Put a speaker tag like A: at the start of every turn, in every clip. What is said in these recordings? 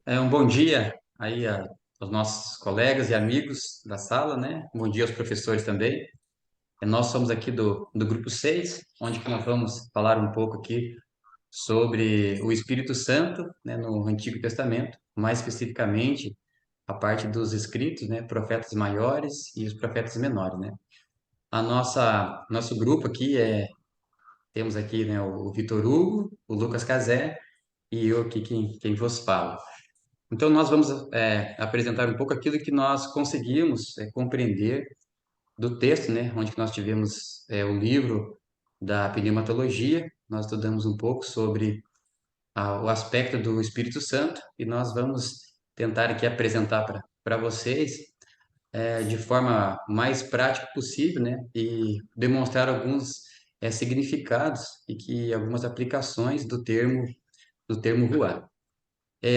A: Um bom dia aí aos nossos colegas e amigos da sala, né? Bom dia aos professores também. Nós somos aqui do grupo 6, onde que nós vamos falar um pouco aqui sobre o Espírito Santo, né, no Antigo Testamento, mais especificamente a parte dos escritos, né, profetas maiores e os profetas menores, né? Nosso grupo aqui temos aqui, né, o Vitor Hugo, o Lucas Cazé e eu aqui quem vos fala. Então, nós vamos apresentar um pouco aquilo que nós conseguimos compreender do texto, né, onde que nós tivemos o livro da pneumatologia, nós estudamos um pouco sobre o aspecto do Espírito Santo e nós vamos tentar aqui apresentar para vocês de forma mais prática possível, né, e demonstrar alguns significados e que algumas aplicações do termo ruar.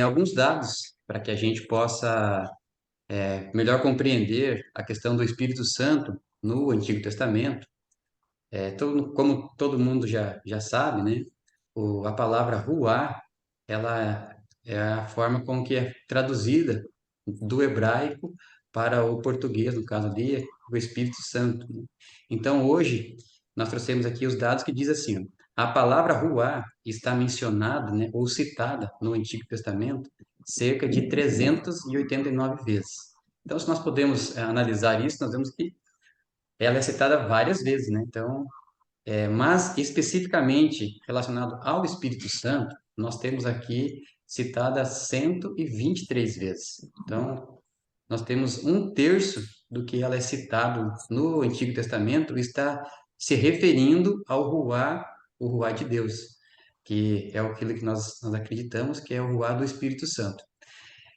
A: Alguns dados para que a gente possa melhor compreender a questão do Espírito Santo no Antigo Testamento. Como todo mundo já sabe, né? A palavra ruá, ela é a forma com que é traduzida do hebraico para o português, no caso ali, o Espírito Santo, né? Então, hoje, nós trouxemos aqui os dados que diz assim, ó, a palavra ruá está mencionada, né, ou citada no Antigo Testamento cerca de 389 vezes. Então, se nós podemos analisar isso, nós vemos que ela é citada várias vezes, né? Então, mas especificamente relacionado ao Espírito Santo, nós temos aqui citada 123 vezes. Então, nós temos um terço do que ela é citado no Antigo Testamento está se referindo ao Ruá, o Ruá de Deus, que é aquilo que nós acreditamos que é o Ruá do Espírito Santo.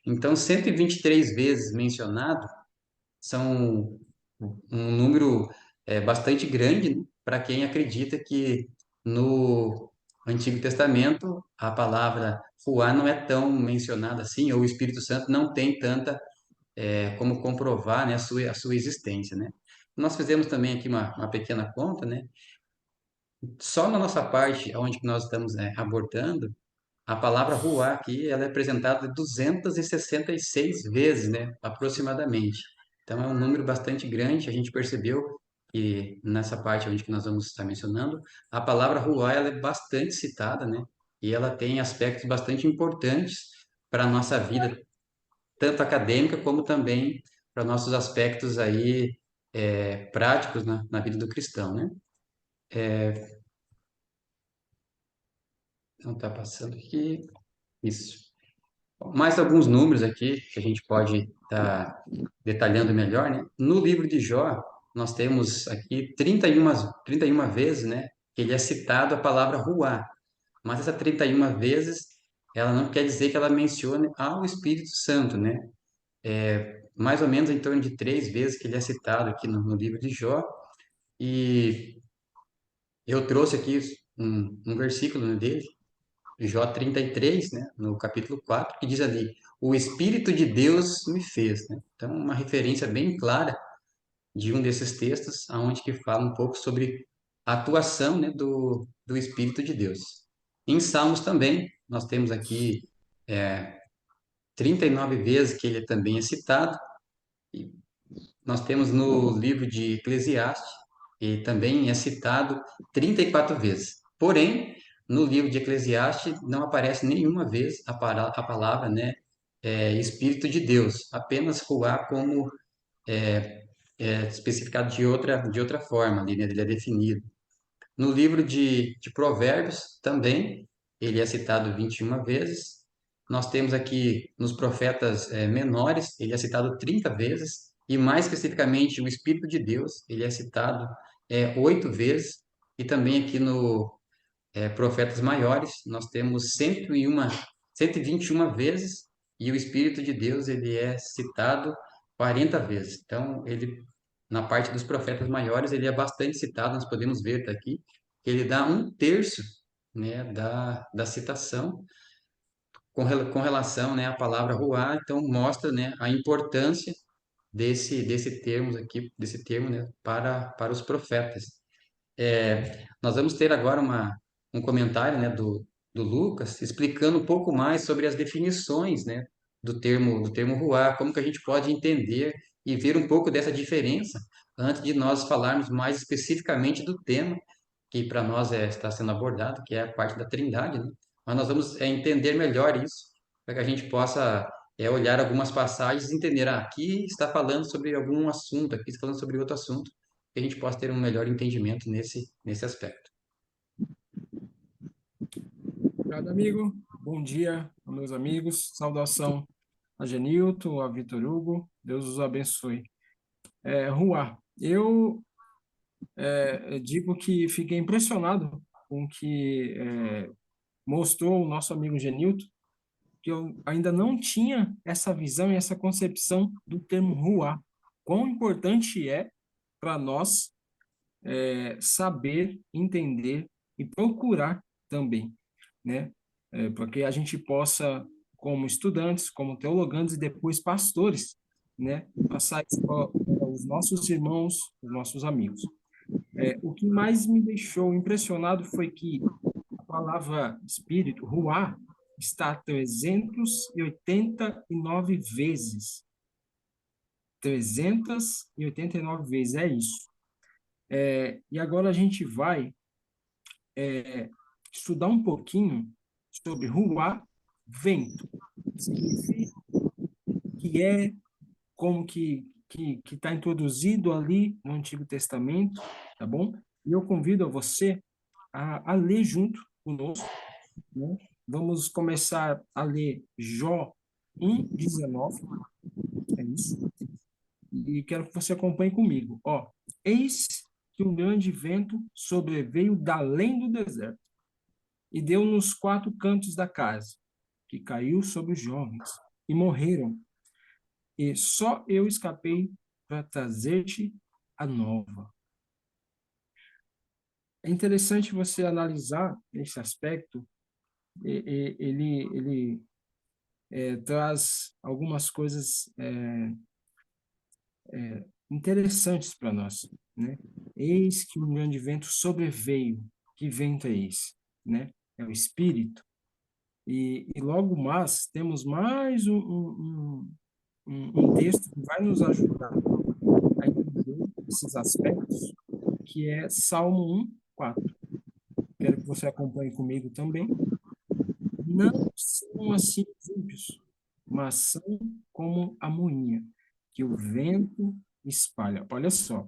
A: Então, 123 vezes mencionado são um número bastante grande, né, para quem acredita que no Antigo Testamento a palavra Ruá não é tão mencionada assim, ou o Espírito Santo não tem tanta como comprovar, né, a sua existência, né? Nós fizemos também aqui uma pequena conta, né? Só na nossa parte, onde que nós estamos abordando, a palavra ruar aqui, ela é apresentada 266 vezes, né, aproximadamente. Então é um número bastante grande, a gente percebeu que nessa parte onde que nós vamos estar mencionando, a palavra ruar, ela é bastante citada, né? E ela tem aspectos bastante importantes para a nossa vida, tanto acadêmica como também para nossos aspectos aí práticos na vida do cristão, né? Então tá passando aqui, isso. Mais alguns números aqui que a gente pode estar detalhando melhor, né? No livro de Jó, nós temos aqui 31 vezes, né, que ele é citado a palavra ruá. Mas essa 31 vezes, ela não quer dizer que ela mencione ao Espírito Santo, né? Mais ou menos em torno de 3 vezes que ele é citado aqui no livro de Jó. E eu trouxe aqui um versículo, né, dele, Jó 33, né, no capítulo 4, que diz ali: o Espírito de Deus me fez, né? Então, uma referência bem clara de um desses textos, aonde que fala um pouco sobre a atuação, né, do Espírito de Deus. Em Salmos também, nós temos aqui 39 vezes que ele também é citado. E nós temos no livro de Eclesiastes, e também é citado 34 vezes. Porém, no livro de Eclesiastes não aparece nenhuma vez a palavra, né, Espírito de Deus, apenas Ruá como especificado de outra forma, ali, né, ele é definido. No livro de Provérbios também, ele é citado 21 vezes. Nós temos aqui nos profetas menores, ele é citado 30 vezes. E mais especificamente, o Espírito de Deus, ele é citado 8 vezes. E também aqui no profetas maiores, nós temos 121 vezes. E o Espírito de Deus, ele é citado 40 vezes. Então, ele, na parte dos profetas maiores, ele é bastante citado, nós podemos ver aqui, que ele dá um terço, né, da citação com relação, né, à palavra ruá, então mostra, né, a importância desse termo, né, para os profetas. Nós vamos ter agora um comentário, né, do Lucas explicando um pouco mais sobre as definições, né, do termo ruá, como que a gente pode entender e ver um pouco dessa diferença antes de nós falarmos mais especificamente do tema que para nós está sendo abordado, que é a parte da Trindade, né? Mas nós vamos entender melhor isso, para que a gente possa olhar algumas passagens e entender, aqui está falando sobre algum assunto, aqui está falando sobre outro assunto, que a gente possa ter um melhor entendimento nesse aspecto.
B: Obrigado, amigo. Bom dia, meus amigos. Saudação a Genilton, a Vitor Hugo. Deus os abençoe. Ruá, eu digo que fiquei impressionado com o que mostrou o nosso amigo Genilton, que eu ainda não tinha essa visão e essa concepção do termo ruá. Quão importante é para nós saber, entender e procurar também, né? Para que a gente possa, como estudantes, como teologandos e depois pastores, né, passar isso para os nossos irmãos, os nossos amigos. O que mais me deixou impressionado foi que a palavra espírito, ruá, está 389 vezes. 389 vezes, é isso. E agora a gente vai estudar um pouquinho sobre ruá, vento. Significa que como que está introduzido ali no Antigo Testamento, tá bom? E eu convido a você a ler junto conosco, né? Vamos começar a ler Jó 1:19, é isso. E quero que você acompanhe comigo. Ó, eis que um grande vento sobreveio da além do deserto e deu nos quatro cantos da casa, que caiu sobre os jovens, e morreram. E só eu escapei para trazer-te a nova. É interessante você analisar esse aspecto. Ele traz algumas coisas interessantes para nós, né? Eis que um grande vento sobreveio. Que vento é esse, né? É o Espírito. E logo mais temos mais um texto que vai nos ajudar a entender esses aspectos, que é Salmo 1:4. Quero que você acompanhe comigo também. Não são assim os ímpios, mas são como a moinha, que o vento espalha. Olha só,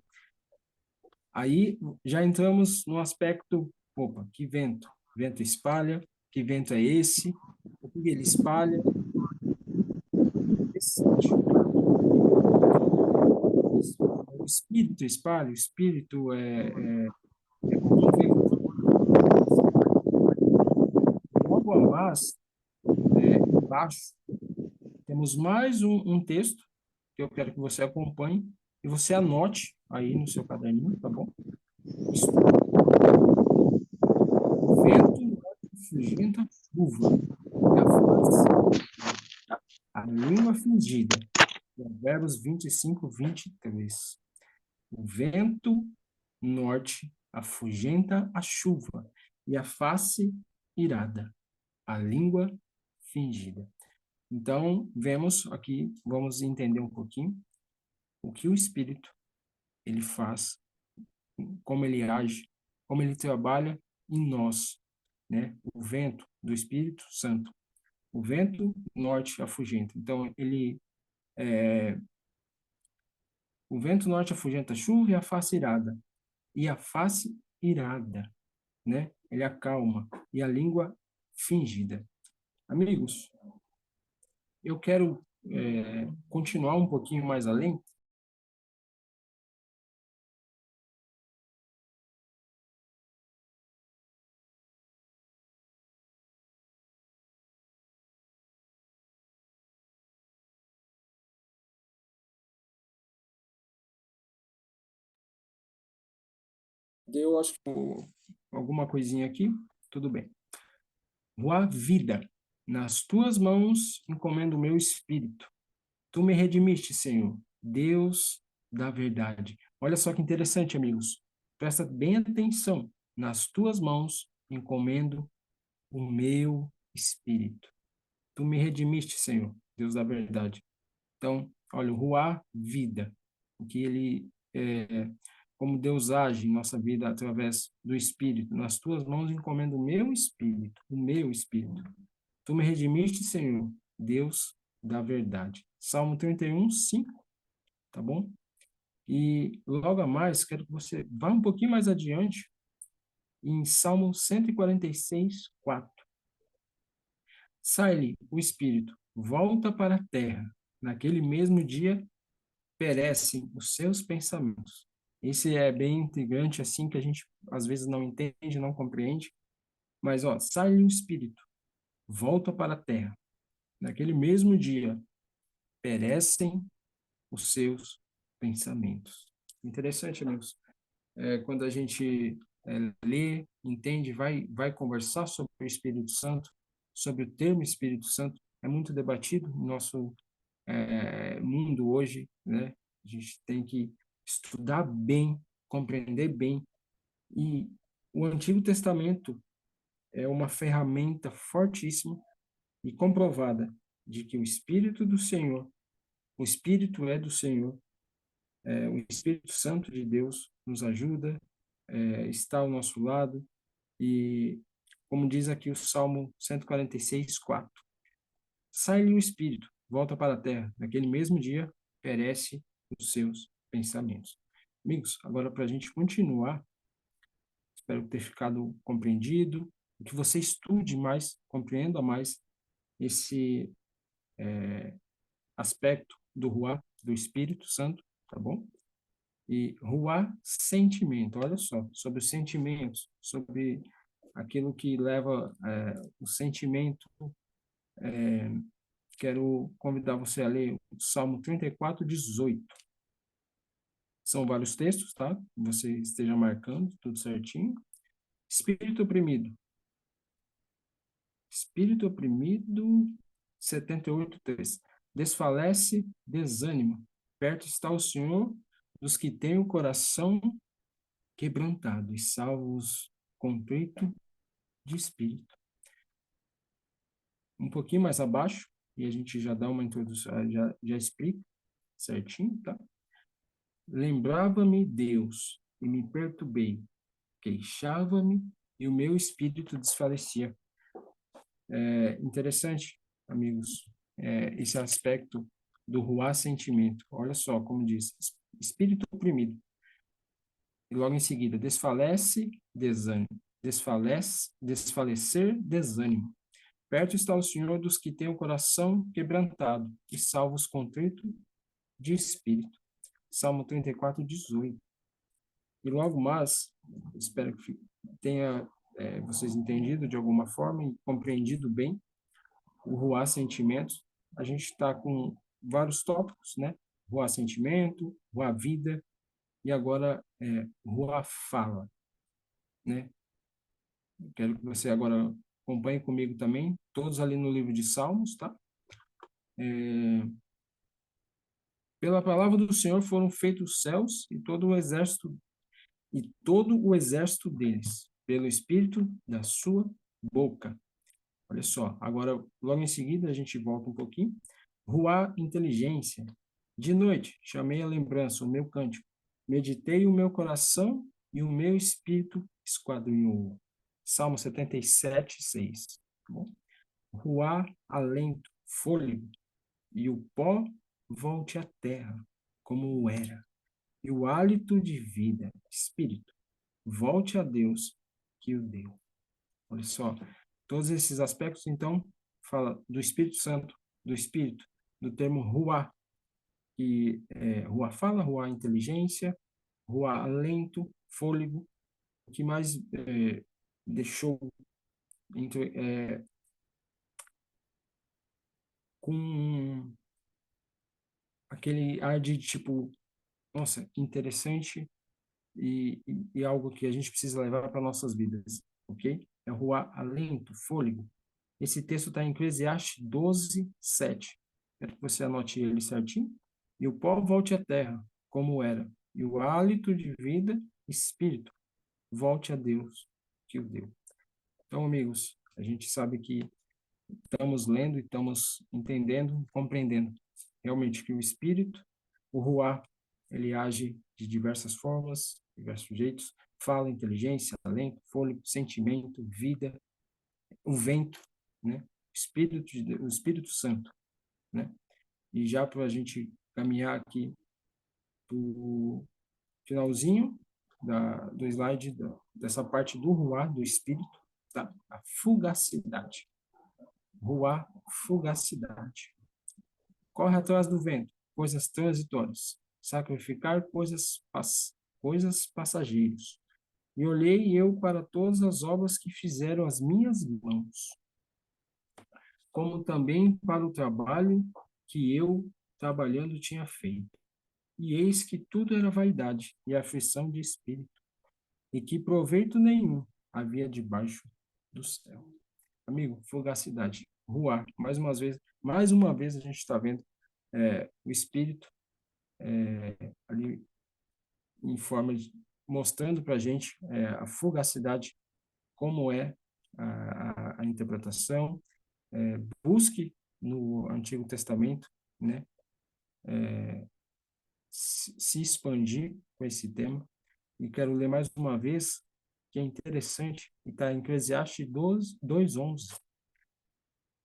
B: aí já entramos no aspecto, opa, que vento? Vento espalha, que vento é esse? O que ele espalha? Interessante. O espírito espalha, o espírito é como um vento. Logo a mais, embaixo, temos mais um texto que eu quero que você acompanhe e você anote aí no seu caderninho, tá bom? Estude. O vento afugenta chuva e a língua fingida. Provérbios 25:23. O vento norte afugenta a chuva e a face irada, a língua fingida. Então, vemos aqui, vamos entender um pouquinho o que o Espírito ele faz, como ele age, como ele trabalha em nós, né? O vento do Espírito Santo, o vento norte afugenta. Então, o vento norte afugenta a chuva e a face irada. E a face irada, né? Ele acalma e a língua fingida. Amigos, eu quero continuar um pouquinho mais além. Deu, acho que alguma coisinha aqui, tudo bem. Boa vida, nas tuas mãos encomendo o meu espírito. Tu me redimiste, Senhor, Deus da verdade. Olha só que interessante, amigos. Presta bem atenção. Nas tuas mãos encomendo o meu espírito. Tu me redimiste, Senhor, Deus da verdade. Então, olha, o Ruá, vida, o que ele, como Deus age em nossa vida através do Espírito. Nas tuas mãos encomendo o meu Espírito. Tu me redimiste, Senhor, Deus da verdade. Salmo 31, 5, tá bom? E logo a mais, quero que você vá um pouquinho mais adiante, em Salmo 146, 4. Sai-lhe o espírito, volta para a terra. Naquele mesmo dia perecem os seus pensamentos. Esse é bem intrigante, assim, que a gente às vezes não entende, não compreende. Mas, ó, sai-lhe o espírito, volta para a terra. Naquele mesmo dia perecem os seus pensamentos. Interessante, amigos. Quando a gente lê, entende, vai conversar sobre o Espírito Santo, sobre o termo Espírito Santo, é muito debatido no nosso mundo hoje, né? A gente tem que estudar bem, compreender bem. E o Antigo Testamento é uma ferramenta fortíssima e comprovada de que o Espírito do Senhor, o Espírito é do Senhor, o Espírito Santo de Deus nos ajuda, está ao nosso lado, e como diz aqui o Salmo 146, 4, sai-lhe o espírito, volta para a terra, naquele mesmo dia perece os seus pensamentos. Amigos, agora para a gente continuar, espero ter ficado compreendido, que você estude mais, compreenda mais esse aspecto do Ruá, do Espírito Santo, tá bom? E Ruá, sentimento, olha só, sobre os sentimentos, sobre aquilo que leva o sentimento. Quero convidar você a ler o Salmo 34, 18. São vários textos, tá? Você esteja marcando tudo certinho. Espírito oprimido. Espírito oprimido, 78, 3. Desfalece, desânimo. Perto está o Senhor dos que têm o coração quebrantado e salvos contrito de espírito. Um pouquinho mais abaixo, e a gente já dá uma introdução, já explica certinho, tá? Lembrava-me Deus e me perturbei, queixava-me e o meu espírito desfalecia. É interessante, amigos, esse aspecto do ruá sentimento. Olha só como diz, espírito oprimido. E logo em seguida, desfalece, desânimo. Desfalece, desfalecer, desânimo. Perto está o Senhor dos que têm o coração quebrantado e salva os contritos de espírito. Salmo 34, 18. E logo mais, espero que tenha vocês entendido de alguma forma e compreendido bem o Ruá Sentimentos. A gente está com vários tópicos, né? Ruá Sentimento, Ruá Vida e agora Ruá Fala, né? Quero que você agora acompanhe comigo também, todos ali no livro de Salmos, tá? Pela palavra do Senhor foram feitos os céus e todo o exército deles, pelo Espírito da sua boca. Olha só, agora, logo em seguida, a gente volta um pouquinho. Ruá inteligência. De noite, chamei a lembrança, o meu cântico. Meditei o meu coração e o meu espírito esquadrinhou. Salmo 77, 6. Tá bom? Ruá, alento, fôlego, e o pó volte à terra, como era. E o hálito de vida, espírito, volte a Deus que o deu. Olha só, todos esses aspectos, então, fala do Espírito Santo, do Espírito, do termo ruá, que ruá fala, ruá inteligência, ruá alento, fôlego, o que mais deixou entre, com aquele ar de tipo, nossa, interessante e algo que a gente precisa levar para nossas vidas, ok? É ruá alento, fôlego. Esse texto está em Eclesiastes 12, 7. Quero que você anote ele certinho. E o pó volte à terra, como era, e o hálito de vida, espírito, volte a Deus que o deu. Então, amigos, a gente sabe que estamos lendo e estamos entendendo, compreendendo realmente que o Espírito, o Ruá, ele age de diversas formas, diversos jeitos, fala, inteligência, alento, fôlego, sentimento, vida, o vento, né? O Espírito Santo, né? E já para a gente caminhar aqui para o finalzinho do slide, dessa parte do Ruá, do Espírito, tá? A fugacidade. Ruá, fugacidade. Corre atrás do vento, coisas transitórias. Sacrificar coisas passageiras. E olhei eu para todas as obras que fizeram as minhas mãos, como também para o trabalho que eu, trabalhando, tinha feito. E eis que tudo era vaidade e aflição de espírito, e que proveito nenhum havia debaixo do céu. Amigo, fugacidade, ruar. Mais uma vez a gente está vendo o espírito ali em forma de, mostrando para a gente a fugacidade, como é a interpretação. Busque no Antigo Testamento, né, se expandir com esse tema. E quero ler mais uma vez, que é interessante, e está em Eclesiastes 2:11.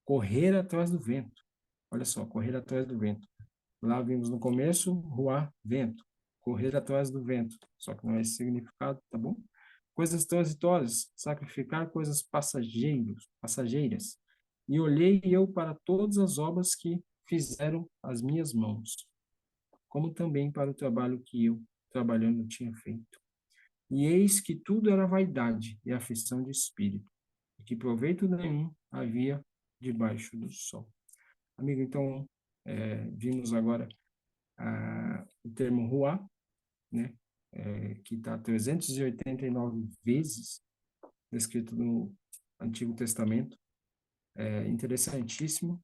B: Correr atrás do vento. Olha só, correr atrás do vento. Lá vimos no começo, ruar, vento. Correr atrás do vento. Só que não é esse significado, tá bom? Coisas transitórias, sacrificar coisas passageiras. E olhei eu para todas as obras que fizeram as minhas mãos, como também para o trabalho que eu, trabalhando, tinha feito. E eis que tudo era vaidade e aflição de espírito, e que proveito nenhum havia debaixo do sol. Amigo, então, vimos agora o termo ruá, né, que está 389 vezes descrito no Antigo Testamento. É interessantíssimo.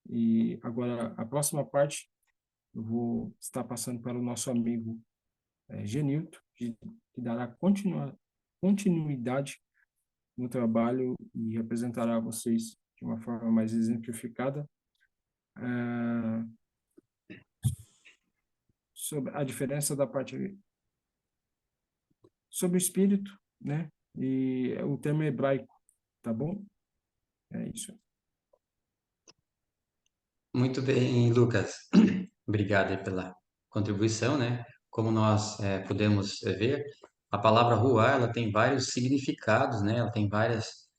B: E agora, a próxima parte, eu vou estar passando para o nosso amigo Genilton, que dará continuidade no trabalho e representará a vocês de uma forma mais exemplificada ah, sobre a diferença da parte sobre o espírito, né? E o termo hebraico, tá bom? É isso.
A: Muito bem, Lucas. Obrigado aí pela contribuição, né? Como nós podemos ver, a palavra ruar, ela tem vários significados, né? Ela tem várias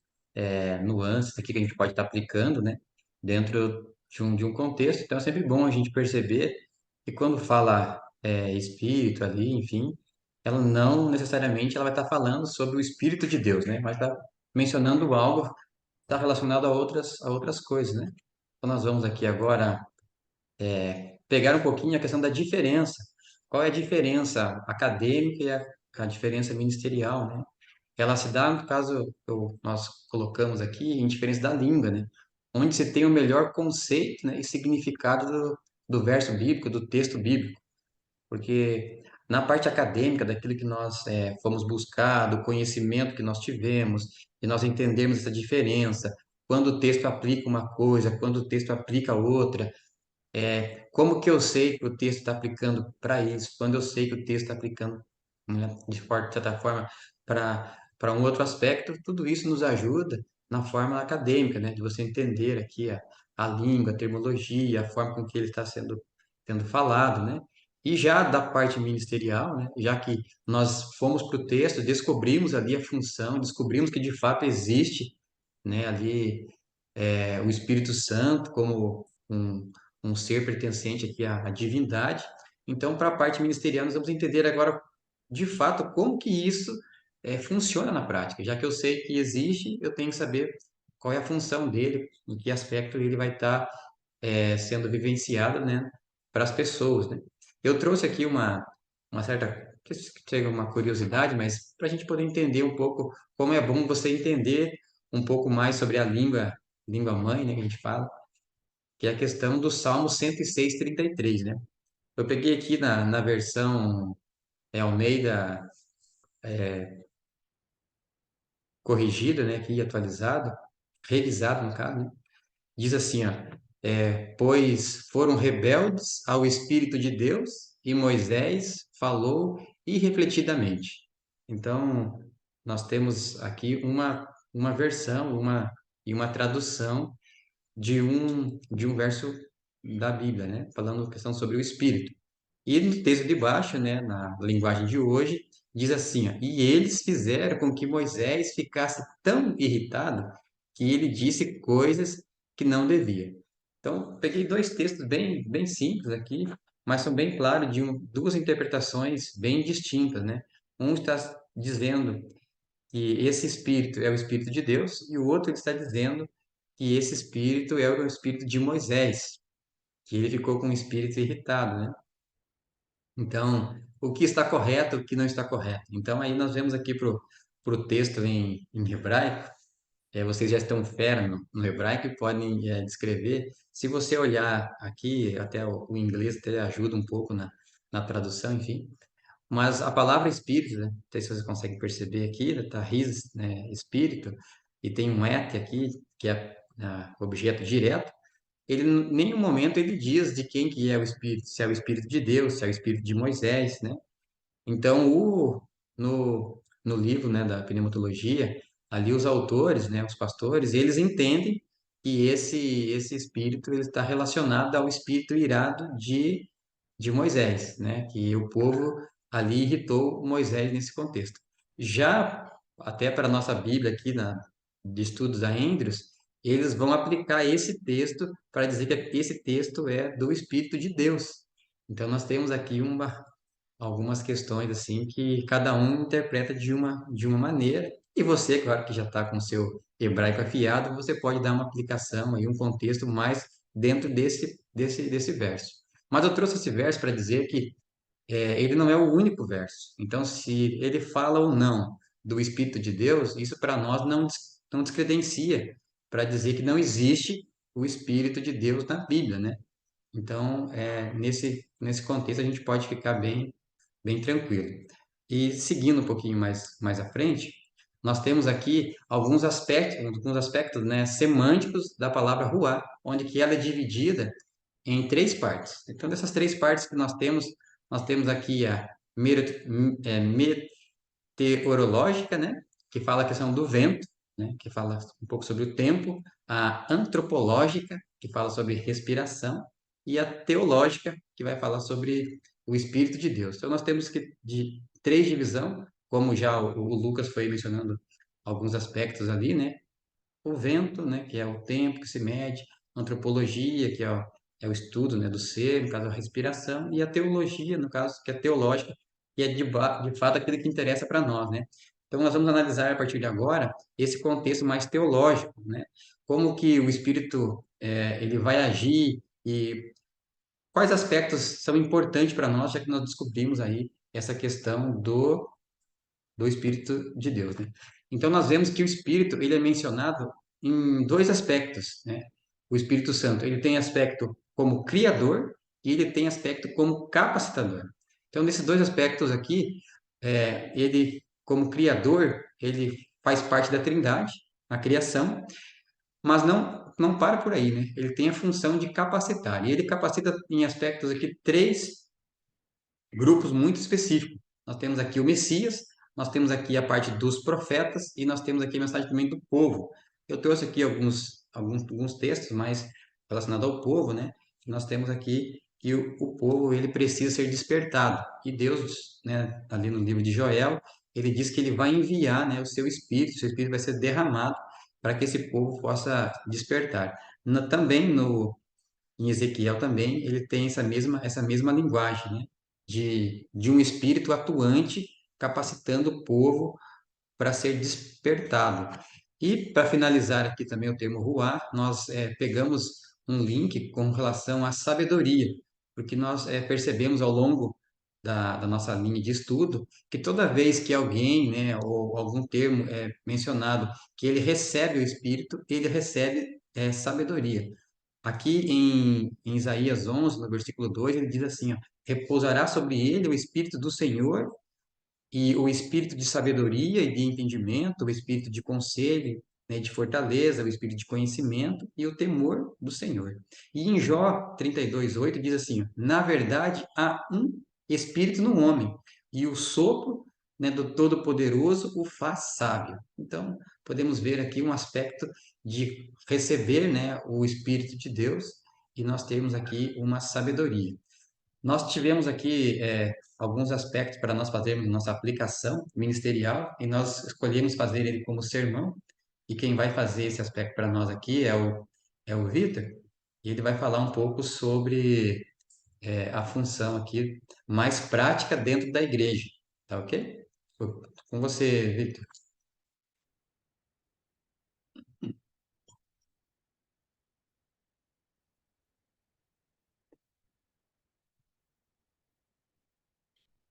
A: nuances aqui que a gente pode estar aplicando, né? Dentro de um contexto. Então, é sempre bom a gente perceber que quando fala espírito ali, enfim, ela não necessariamente ela vai estar falando sobre o Espírito de Deus, né? Mas está mencionando algo que está relacionado a outras coisas, né? Então, nós vamos aqui agora pegar um pouquinho a questão da diferença. Qual é a diferença acadêmica e a diferença ministerial, né? Ela se dá, no caso, nós colocamos aqui, em diferença da língua, né? Onde se tem o melhor conceito, né, e significado do verso bíblico, do texto bíblico. Porque na parte acadêmica, daquilo que nós fomos buscar, do conhecimento que nós tivemos, e nós entendemos essa diferença, quando o texto aplica uma coisa, quando o texto aplica outra, como que eu sei que o texto está aplicando para isso? Quando eu sei que o texto está aplicando, né, de certa forma, para um outro aspecto, tudo isso nos ajuda na forma acadêmica, né? De você entender aqui a língua, a terminologia, a forma com que ele está sendo falado, né? E já da parte ministerial, né? Já que nós fomos para o texto, descobrimos ali a função, descobrimos que de fato existe, né, ali o Espírito Santo como um ser pertencente aqui à divindade. Então, para a parte ministerial, nós vamos entender agora, de fato, como que isso funciona na prática. Já que eu sei que existe, eu tenho que saber qual é a função dele, em que aspecto ele vai estar sendo vivenciado, né, para as pessoas, né? Eu trouxe aqui uma certa, que chega uma curiosidade, mas para a gente poder entender um pouco como é bom você entender um pouco mais sobre a língua mãe, né, que a gente fala, que é a questão do Salmo 106:33, né? Eu peguei aqui na versão Almeida corrigida, né, aqui atualizado, revisado no caso, né? diz assim, ó, pois foram rebeldes ao Espírito de Deus e Moisés falou irrefletidamente. Então, nós temos aqui uma versão, e uma tradução de um verso da Bíblia, né? Falando questão sobre o Espírito. E no texto de baixo, né, na linguagem de hoje, diz assim, ó, e eles fizeram com que Moisés ficasse tão irritado que ele disse coisas que não devia. Então, peguei dois textos bem simples aqui, mas são bem claros de duas interpretações bem distintas, né? Um está dizendo que esse espírito é o espírito de Deus e o outro está dizendo que esse espírito é o espírito de Moisés, que ele ficou com o espírito irritado, né? Então, o que está correto, o que não está correto. Então, aí nós vemos aqui pro texto em hebraico, vocês já estão fera no hebraico e podem descrever. Se você olhar aqui, até o inglês até ajuda um pouco na tradução, enfim. Mas a palavra espírito, né, não sei se você consegue perceber aqui, está ris, né, espírito, e tem um et aqui, que é objeto direto. Ele, em nenhum momento ele diz de quem que é o espírito, se é o espírito de Deus, se é o espírito de Moisés, né? Então, no livro, né, da pneumatologia, ali os autores, né, os pastores, eles entendem que esse espírito ele está relacionado ao espírito irado de Moisés, né, que o povo ali irritou Moisés nesse contexto. Já até para a nossa Bíblia aqui de estudos da Andrews, eles vão aplicar esse texto para dizer que esse texto é do Espírito de Deus. Então nós temos aqui algumas questões assim que cada um interpreta de uma maneira. E você, claro que já está com o seu hebraico afiado, você pode dar uma aplicação aí, um contexto mais dentro desse verso. Mas eu trouxe esse verso para dizer que ele não é o único verso. Então, se ele fala ou não do Espírito de Deus, isso para nós não descredencia para dizer que não existe o Espírito de Deus na Bíblia, né? Então, nesse contexto, a gente pode ficar bem tranquilo. E seguindo um pouquinho mais à frente, nós temos aqui alguns aspectos, né, semânticos da palavra ruá, onde que ela é dividida em três partes. Então, dessas três partes que nós temos aqui a meteorológica, né, que fala a questão do vento, né, que fala um pouco sobre o tempo, a antropológica, que fala sobre respiração, e a teológica, que vai falar sobre o Espírito de Deus. Então, nós temos de três divisões, como já o Lucas foi mencionando alguns aspectos ali, né? O vento, né, que é o tempo que se mede, antropologia, que é o estudo, né, do ser, no caso a respiração, e a teologia, no caso, que é teológica, que é de fato aquilo que interessa para nós, né? Então nós vamos analisar a partir de agora esse contexto mais teológico, né? Como que o Espírito ele vai agir e quais aspectos são importantes para nós, já que nós descobrimos aí essa questão do Espírito de Deus, né? Então nós vemos que o Espírito ele é mencionado em dois aspectos, né? O Espírito Santo ele tem aspecto como criador e ele tem aspecto como capacitador. Então nesses dois aspectos aqui, ele como criador ele faz parte da Trindade, a criação, mas não para por aí, né? Ele tem a função de capacitar e ele capacita em aspectos aqui três grupos muito específicos. Nós temos aqui o Messias, nós temos aqui a parte dos profetas e nós temos aqui a mensagem também do povo. Eu trouxe aqui alguns textos mais relacionados ao povo, né? Nós temos aqui que o povo ele precisa ser despertado e Deus, né, ali no livro de Joel, ele diz que ele vai enviar, né, o seu espírito vai ser derramado para que esse povo possa despertar. Também em Ezequiel também, ele tem essa mesma linguagem, né? De um espírito atuante capacitando o povo para ser despertado. E para finalizar aqui também o termo ruar, nós pegamos um link com relação à sabedoria, porque nós percebemos ao longo da nossa linha de estudo que toda vez que alguém, né, ou algum termo é mencionado, que ele recebe o Espírito, ele recebe sabedoria. Aqui em Isaías 11, no versículo 2, ele diz assim, ó, repousará sobre ele o Espírito do Senhor e o Espírito de sabedoria e de entendimento, o Espírito de conselho, né, de fortaleza, o espírito de conhecimento e o temor do Senhor. E em Jó 32:8 diz assim: na verdade, há um espírito no homem, e o sopro, né, do Todo-Poderoso o faz sábio. Então, podemos ver aqui um aspecto de receber, né, o Espírito de Deus e nós temos aqui uma sabedoria. Nós tivemos aqui alguns aspectos para nós fazermos nossa aplicação ministerial e nós escolhemos fazer ele como sermão. E quem vai fazer esse aspecto para nós aqui é o Vitor, e ele vai falar um pouco sobre a função aqui mais prática dentro da igreja. Tá ok? Com você, Vitor.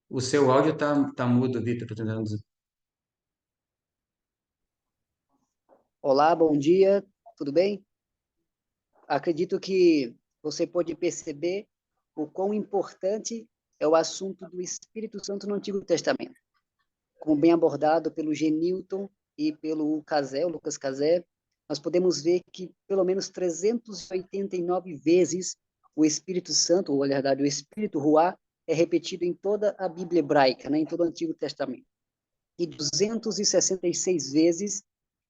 A: O seu áudio tá mudo, Vitor. Tô tentando dizer.
C: Olá, bom dia, tudo bem? Acredito que você pode perceber o quão importante é o assunto do Espírito Santo no Antigo Testamento. Como bem abordado pelo Genilton e pelo Cazé, o Lucas Cazé, nós podemos ver que pelo menos 389 vezes o Espírito Santo, ou na verdade o Espírito Ruá, é repetido em toda a Bíblia hebraica, né, em todo o Antigo Testamento. E 266 vezes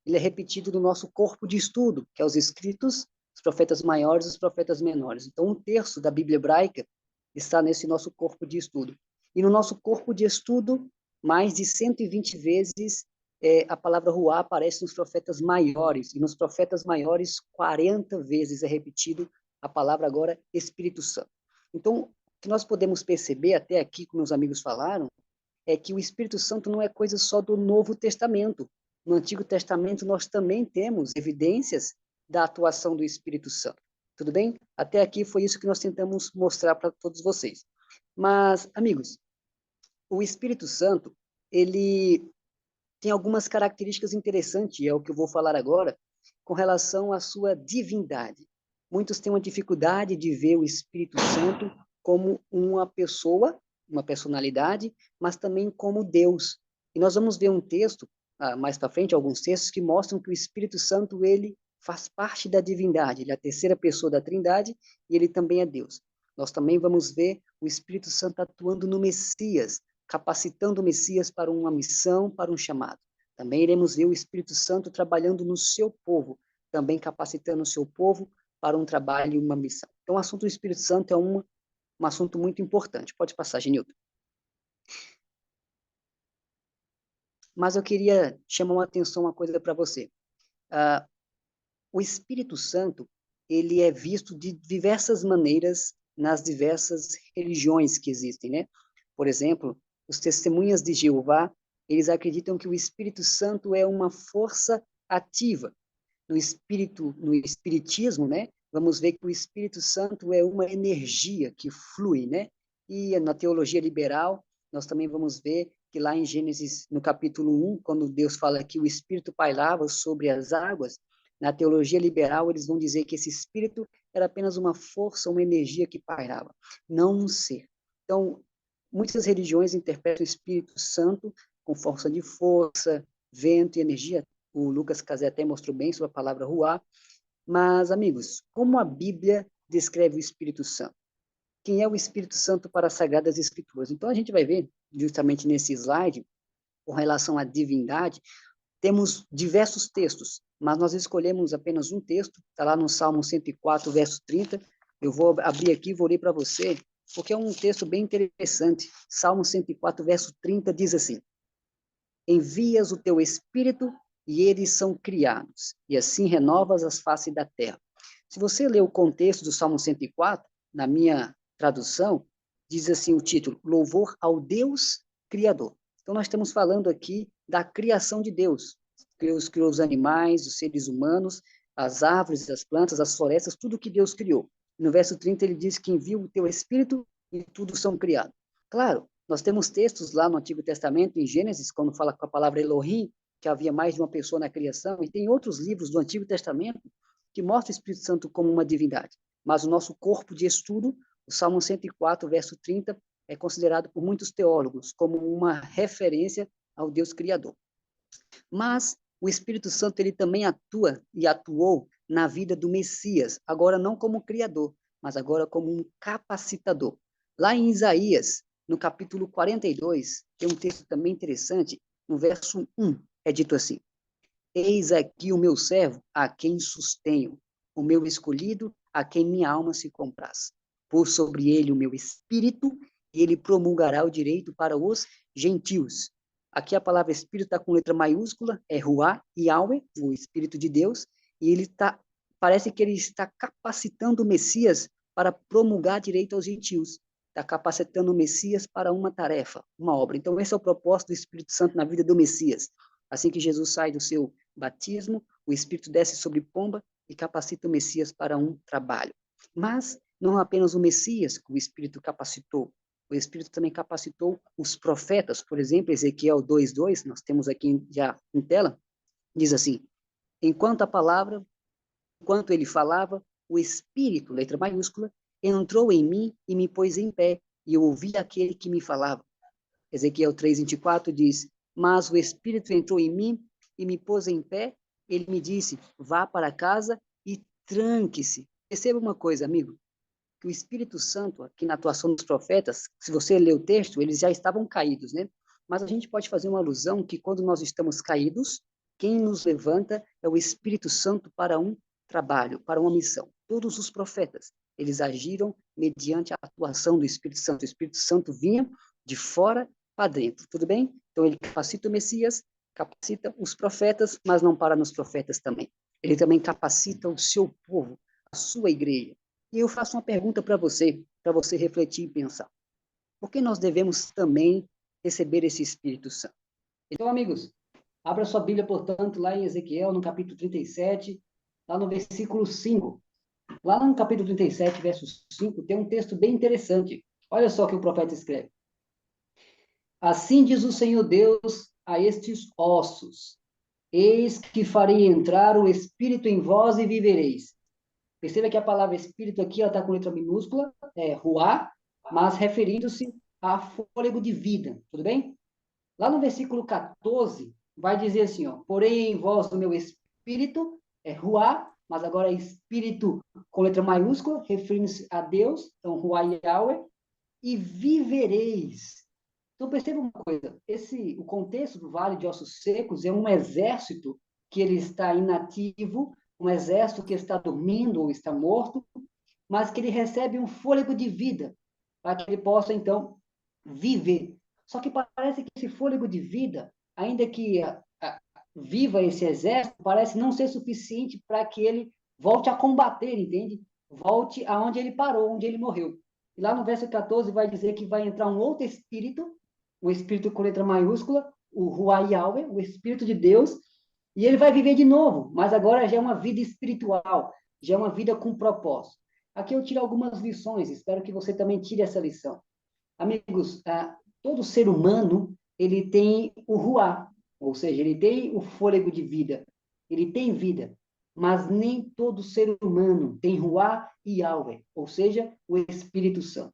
C: ele é repetido no nosso corpo de estudo, que é os escritos, os profetas maiores e os profetas menores. Então, um terço da Bíblia hebraica está nesse nosso corpo de estudo. E no nosso corpo de estudo, mais de 120 vezes a palavra ruá aparece nos profetas maiores, e nos profetas maiores, 40 vezes é repetido a palavra agora Espírito Santo. Então, o que nós podemos perceber até aqui, como meus amigos falaram, é que o Espírito Santo não é coisa só do Novo Testamento. No Antigo Testamento, nós também temos evidências da atuação do Espírito Santo. Tudo bem? Até aqui foi isso que nós tentamos mostrar para todos vocês. Mas, amigos, o Espírito Santo, ele tem algumas características interessantes, e é o que eu vou falar agora, com relação à sua divindade. Muitos têm uma dificuldade de ver o Espírito Santo como uma pessoa, uma personalidade, mas também como Deus. E nós vamos ver um texto, mais para frente, alguns textos que mostram que o Espírito Santo, ele faz parte da divindade, ele é a terceira pessoa da Trindade e ele também é Deus. Nós também vamos ver o Espírito Santo atuando no Messias, capacitando o Messias para uma missão, para um chamado. Também iremos ver o Espírito Santo trabalhando no seu povo, também capacitando o seu povo para um trabalho e uma missão. Então, o assunto do Espírito Santo é um assunto muito importante. Pode passar, Genilton. Mas eu queria chamar uma atenção, uma coisa para você. O Espírito Santo, ele é visto de diversas maneiras nas diversas religiões que existem, né? Por exemplo, os testemunhas de Jeová, eles acreditam que o Espírito Santo é uma força ativa. No espiritismo, né? Vamos ver que o Espírito Santo é uma energia que flui, né? E na teologia liberal, nós também vamos ver que lá em Gênesis, no capítulo 1, quando Deus fala que o Espírito pairava sobre as águas, na teologia liberal, eles vão dizer que esse Espírito era apenas uma força, uma energia que pairava, não um ser. Então, muitas religiões interpretam o Espírito Santo com força de força, vento e energia. O Lucas Cazé até mostrou bem sobre a palavra ruá. Mas, amigos, como a Bíblia descreve o Espírito Santo? Quem é o Espírito Santo para as Sagradas Escrituras? Então, a gente vai ver, justamente nesse slide, com relação à divindade, temos diversos textos, mas nós escolhemos apenas um texto, está lá no Salmo 104, verso 30. Eu vou abrir aqui e vou ler para você, porque é um texto bem interessante. Salmo 104, verso 30 diz assim: envias o teu Espírito e eles são criados, e assim renovas as faces da terra. Se você ler o contexto do Salmo 104, na minha tradução, diz assim o título: Louvor ao Deus Criador. Então, nós estamos falando aqui da criação de Deus. Deus criou os animais, os seres humanos, as árvores, as plantas, as florestas, tudo que Deus criou. No verso 30, ele diz que envia o teu Espírito e tudo são criados. Claro, nós temos textos lá no Antigo Testamento, em Gênesis, quando fala com a palavra Elohim, que havia mais de uma pessoa na criação, e tem outros livros do Antigo Testamento que mostram o Espírito Santo como uma divindade. Mas o nosso corpo de estudo, o Salmo 104, verso 30, é considerado por muitos teólogos como uma referência ao Deus Criador. Mas o Espírito Santo ele também atua e atuou na vida do Messias, agora não como criador, mas agora como um capacitador. Lá em Isaías, no capítulo 42, tem um texto também interessante, no verso 1, é dito assim: Eis aqui o meu servo, a quem sustenho, o meu escolhido, a quem minha alma se compraz. Pôs sobre ele o meu espírito, e ele promulgará o direito para os gentios. Aqui a palavra espírito está com letra maiúscula, é Ruá, Yahweh, o Espírito de Deus, e parece que ele está capacitando o Messias para promulgar direito aos gentios. Está capacitando o Messias para uma tarefa, uma obra. Então, esse é o propósito do Espírito Santo na vida do Messias. Assim que Jesus sai do seu batismo, o Espírito desce sobre pomba e capacita o Messias para um trabalho. Mas não apenas o Messias que o Espírito capacitou, o Espírito também capacitou os profetas. Por exemplo, Ezequiel 2:2, nós temos aqui já em tela, diz assim: enquanto ele falava, o Espírito, letra maiúscula, entrou em mim e me pôs em pé, e eu ouvi aquele que me falava. Ezequiel 3:24 diz: mas o Espírito entrou em mim e me pôs em pé, ele me disse: vá para casa e tranque-se. Perceba uma coisa, amigo, que o Espírito Santo, aqui na atuação dos profetas, se você ler o texto, eles já estavam caídos, né? Mas a gente pode fazer uma alusão que quando nós estamos caídos, quem nos levanta é o Espírito Santo para um trabalho, para uma missão. Todos os profetas, eles agiram mediante a atuação do Espírito Santo. O Espírito Santo vinha de fora para dentro, tudo bem? Então ele capacita o Messias, capacita os profetas, mas não para nos profetas também. Ele também capacita o seu povo, a sua igreja. E eu faço uma pergunta para você refletir e pensar. Por que nós devemos também receber esse Espírito Santo? Então, amigos, abra sua Bíblia, portanto, lá em Ezequiel, no capítulo 37, lá no versículo 5. Lá no capítulo 37, verso 5, tem um texto bem interessante. Olha só o que o profeta escreve. Assim diz o Senhor Deus a estes ossos: eis que farei entrar o Espírito em vós e vivereis. Perceba que a palavra Espírito aqui está com letra minúscula, ruá, mas referindo-se a fôlego de vida, tudo bem? Lá no versículo 14, vai dizer assim, ó: porém em vós o meu Espírito, ruá, mas agora é Espírito com letra maiúscula, referindo-se a Deus, então ruá Yahweh, e vivereis. Então, perceba uma coisa, o contexto do Vale de Ossos Secos é um exército que ele está inativo, um exército que está dormindo ou está morto, mas que ele recebe um fôlego de vida, para que ele possa, então, viver. Só que parece que esse fôlego de vida, ainda que viva esse exército, parece não ser suficiente para que ele volte a combater, entende? Volte aonde ele parou, onde ele morreu. E lá no verso 14 vai dizer que vai entrar um outro espírito, o espírito com letra maiúscula, o Ruach Yahweh, o Espírito de Deus, e ele vai viver de novo, mas agora já é uma vida espiritual, já é uma vida com propósito. Aqui eu tiro algumas lições, espero que você também tire essa lição. Amigos, todo ser humano, ele tem o Ruach, ou seja, ele tem o fôlego de vida, ele tem vida, mas nem todo ser humano tem Ruach e Yahweh, ou seja, o Espírito Santo.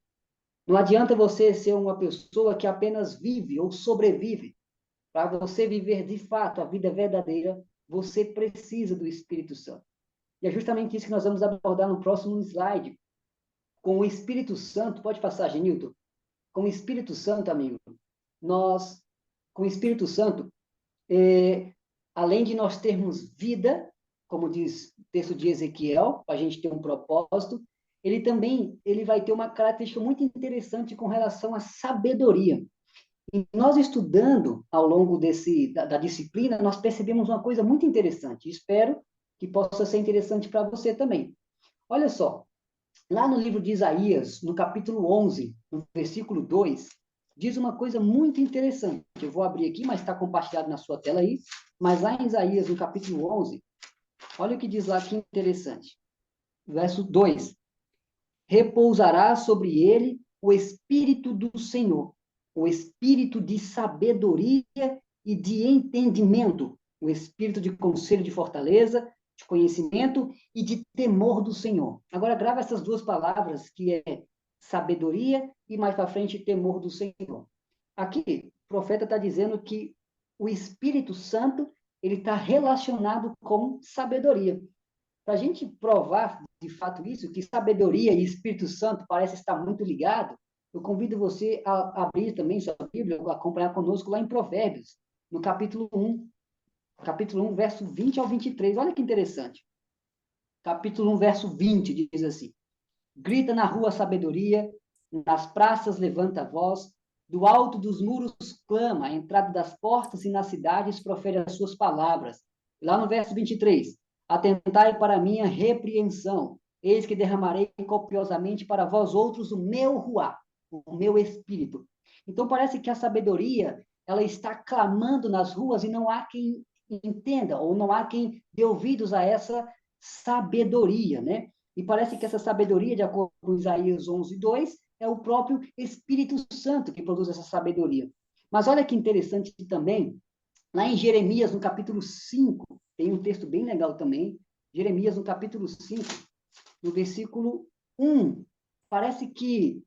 C: Não adianta você ser uma pessoa que apenas vive ou sobrevive. Para você viver de fato a vida verdadeira, você precisa do Espírito Santo. E é justamente isso que nós vamos abordar no próximo slide. Com o Espírito Santo, pode passar, Genilton? Com o Espírito Santo, amigo, com o Espírito Santo, além de nós termos vida, como diz o texto de Ezequiel, para a gente ter um propósito, ele vai ter uma característica muito interessante com relação à sabedoria. E nós estudando ao longo da disciplina, nós percebemos uma coisa muito interessante. Espero que possa ser interessante para você também. Olha só, lá no livro de Isaías, no capítulo 11, no versículo 2, diz uma coisa muito interessante. Eu vou abrir aqui, mas está compartilhado na sua tela aí. Mas lá em Isaías, no capítulo 11, olha o que diz lá, que interessante. Verso 2: repousará sobre ele o Espírito do Senhor, o Espírito de sabedoria e de entendimento, o Espírito de conselho de fortaleza, de conhecimento e de temor do Senhor. Agora, grava essas duas palavras, que é sabedoria e, mais para frente, temor do Senhor. Aqui, o profeta está dizendo que o Espírito Santo, ele está relacionado com sabedoria. Para a gente provar, de fato, isso, que sabedoria e Espírito Santo parecem estar muito ligados, eu convido você a abrir também sua Bíblia, acompanhar conosco lá em Provérbios, no capítulo 1, verso 20 ao 23. Olha que interessante. Capítulo 1, verso 20, diz assim: grita na rua a sabedoria, nas praças levanta a voz, do alto dos muros clama, à entrada das portas e nas cidades profere as suas palavras. Lá no verso 23, atentai para a minha repreensão, eis que derramarei copiosamente para vós outros o meu ruá, o meu espírito. Então parece que a sabedoria, ela está clamando nas ruas e não há quem entenda, ou não há quem dê ouvidos a essa sabedoria, né? E parece que essa sabedoria, de acordo com Isaías 11:2, é o próprio Espírito Santo que produz essa sabedoria. Mas olha que interessante também, lá em Jeremias, no capítulo 5, tem um texto bem legal também, Jeremias, no capítulo 5, no versículo 1, parece que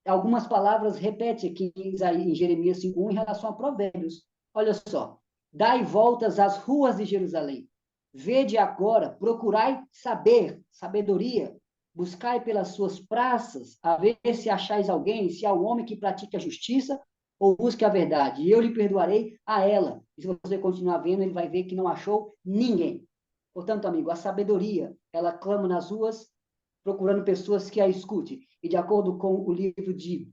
C: algumas palavras repete aqui em Jeremias 5:1 em relação a Provérbios. Olha só, dai voltas às ruas de Jerusalém, vede agora, procurai saber, sabedoria, buscai pelas suas praças, a ver se achais alguém, se há um homem que pratique a justiça ou busque a verdade, e eu lhe perdoarei a ela. E se você continuar vendo, ele vai ver que não achou ninguém. Portanto, amigo, a sabedoria, ela clama nas ruas, procurando pessoas que a escutem. E de acordo com o livro de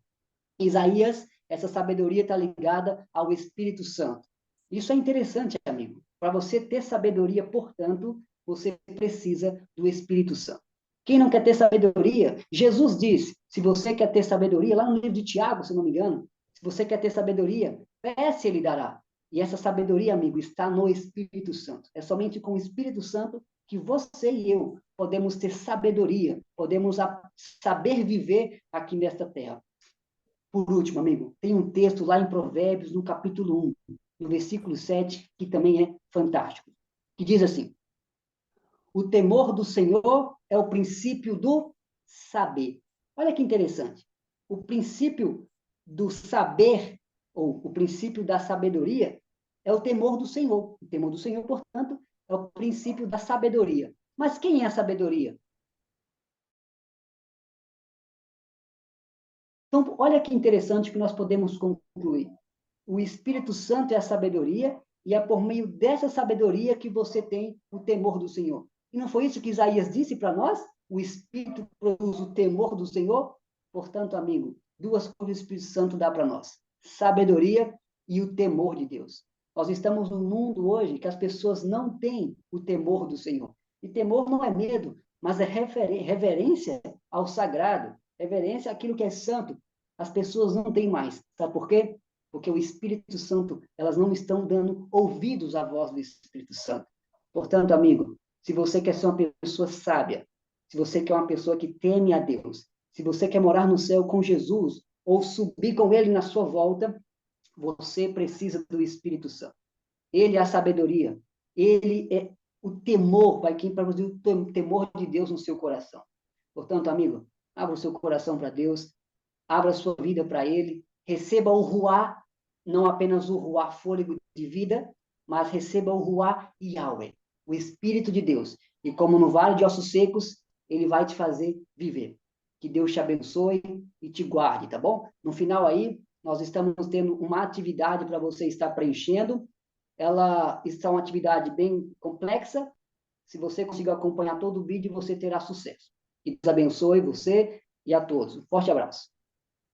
C: Isaías, essa sabedoria está ligada ao Espírito Santo. Isso é interessante, amigo. Para você ter sabedoria, portanto, você precisa do Espírito Santo. Quem não quer ter sabedoria, Jesus disse, se você quer ter sabedoria, lá no livro de Tiago, se não me engano, se você quer ter sabedoria, peça e ele dará. E essa sabedoria, amigo, está no Espírito Santo. É somente com o Espírito Santo que você e eu podemos ter sabedoria, podemos saber viver aqui nesta terra. Por último, amigo, tem um texto lá em Provérbios, no capítulo 1, no versículo 7, que também é fantástico, que diz assim: o temor do Senhor é o princípio do saber. Olha que interessante. O princípio do saber, ou o princípio da sabedoria, é o temor do Senhor. O temor do Senhor, portanto, é o princípio da sabedoria. Mas quem é a sabedoria? Então, olha que interessante que nós podemos concluir. O Espírito Santo é a sabedoria, e é por meio dessa sabedoria que você tem o temor do Senhor. E não foi isso que Isaías disse para nós? O Espírito produz o temor do Senhor? Portanto, amigo, duas coisas o Espírito Santo dá para nós: sabedoria e o temor de Deus. Nós estamos num mundo hoje que as pessoas não têm o temor do Senhor. E temor não é medo, mas é reverência ao sagrado, reverência àquilo que é santo. As pessoas não têm mais. Sabe por quê? Porque o Espírito Santo, elas não estão dando ouvidos à voz do Espírito Santo. Portanto, amigo, se você quer ser uma pessoa sábia, se você quer uma pessoa que teme a Deus, se você quer morar no céu com Jesus, ou subir com Ele na sua volta, você precisa do Espírito Santo. Ele é a sabedoria, ele é o temor, vai quem produzir o temor de Deus no seu coração. Portanto, amigo, abra o seu coração para Deus, abra a sua vida para Ele, receba o ruá, não apenas o ruá fôlego de vida, mas receba o ruá Yahweh, o Espírito de Deus. E como no vale de ossos secos, ele vai te fazer viver. Que Deus te abençoe e te guarde, tá bom? No final aí, nós estamos tendo uma atividade para você estar preenchendo. Ela está uma atividade bem complexa. Se você conseguir acompanhar todo o vídeo, você terá sucesso. Que Deus abençoe você e a todos. Um forte abraço.